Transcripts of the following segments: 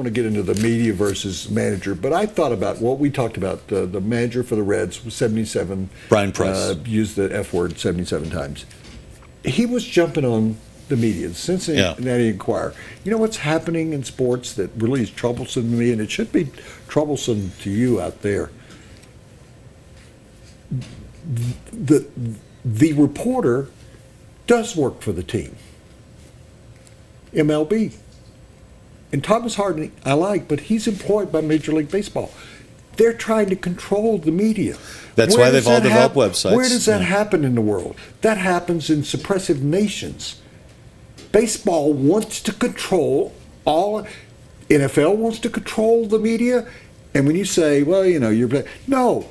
want to get into the media versus manager, but I thought about what we talked about. The manager for the Reds was 77. Brian Price. Used the F word 77 times. He was jumping on the media, the Cincinnati Enquirer. You know what's happening in sports that really is troublesome to me, and it should be troublesome to you out there. The reporter does work for the team. MLB. And Thomas Hardy, I like, but he's employed by Major League Baseball. They're trying to control the media. That's why they've all developed websites. Where does that happen in the world? That happens in suppressive nations. Baseball wants to control all. NFL wants to control the media. And when you say, well, you know, no.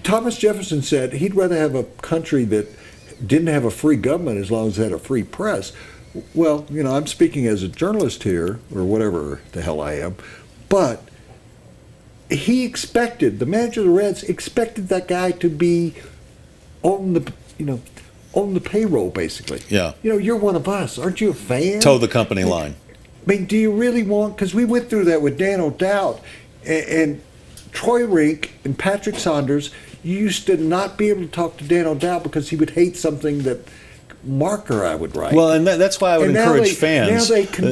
Thomas Jefferson said he'd rather have a country that didn't have a free government as long as it had a free press. Well, you know, I'm speaking as a journalist here, or whatever the hell I am, but he expected, the manager of the Reds expected that guy to be on the payroll, basically. Yeah. You know, you're one of us. Aren't you a fan? Toe the company line. I mean, do you really want, because we went through that with Dan O'Dowd and Troy Rink and Patrick Saunders. You used to not be able to talk to Dan O'Dowd because he would hate something that marker I would write. Well, and that's why I would encourage fans.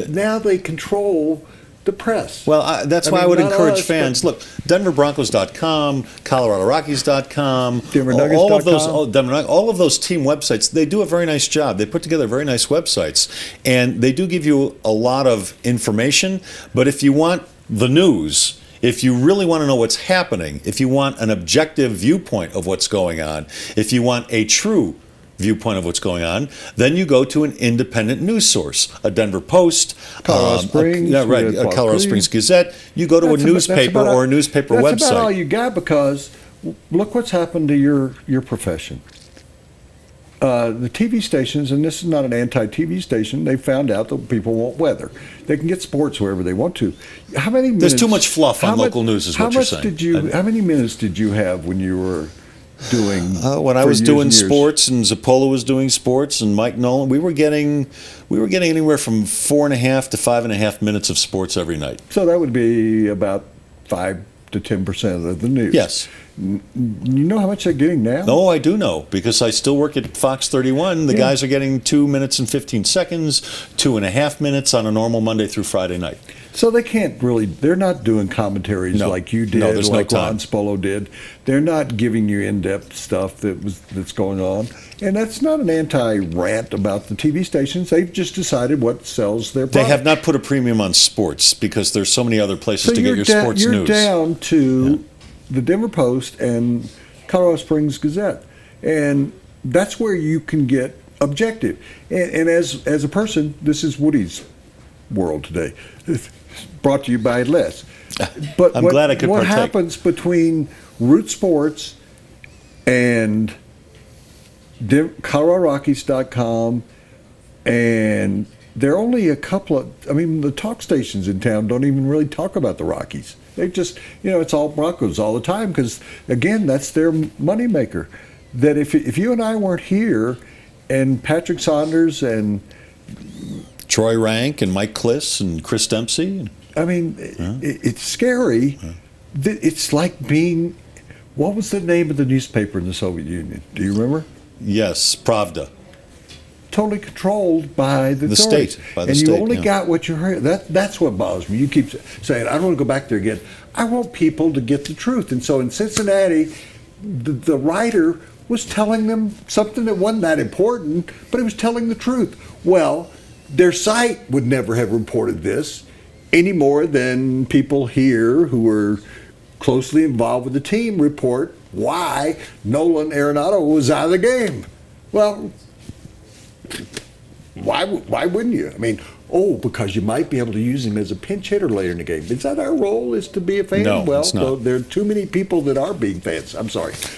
Now they control the press. Well, that's why I would encourage fans. Look, DenverBroncos.com, ColoradoRockies.com, DenverNuggets.com. all of those team websites, they do a very nice job. They put together very nice websites, and they do give you a lot of information. But if you want the news, if you really want to know what's happening, if you want an objective viewpoint of what's going on, if you want a true viewpoint of what's going on, then you go to an independent news source, a Denver Post, Colorado Springs, a Colorado Springs Gazette. You go to a newspaper or a newspaper website. That's about all you got, because look what's happened to your profession. The TV stations, and this is not an anti-TV station, they found out that people want weather. They can get sports wherever they want to. How many minutes? There's too much fluff on local news, is what you're saying. How many minutes did you have when you were doing? When I was doing sports, and Zappola was doing sports, and Mike Nolan, we were getting anywhere from 4.5 to 5.5 minutes of sports every night. So that would be about 5 to 10% of the news. Yes. You know how much they're getting now? No, I do know, because I still work at Fox 31. The guys are getting 2 minutes and 15 seconds, 2.5 minutes on a normal Monday through Friday night. So they can't really, they're not doing commentaries like you did, like Ron Spolo did. They're not giving you in-depth stuff that's going on. And that's not an anti-rant about the TV stations. They've just decided what sells their product. They have not put a premium on sports because there's so many other places to get your sports news. You're down to the Denver Post and Colorado Springs Gazette. And that's where you can get objective. And as a person, this is Woody's world today. Brought to you by Les. But I'm glad I could what partake. happens between Root Sports and ColoradoRockies.com, and there are only a couple of, the talk stations in town don't even really talk about the Rockies. They just, it's all Broncos all the time because, again, that's their moneymaker. That if you and I weren't here, and Patrick Saunders and Troy Rank and Mike Kliss and Chris Dempsey. It's scary. It's like being, what was the name of the newspaper in the Soviet Union? Do you remember? Yes, Pravda. Totally controlled by the state. And you only got what you heard. That's what bothers me. You keep saying, I don't want to go back there again. I want people to get the truth. And so in Cincinnati, the writer was telling them something that wasn't that important, but he was telling the truth. Well, their site would never have reported this any more than people here who are closely involved with the team report why Nolan Arenado was out of the game. Well, why wouldn't you? Because you might be able to use him as a pinch hitter later in the game. Is that our role, is to be a fan? No, it's not. There are too many people that are being fans. I'm sorry.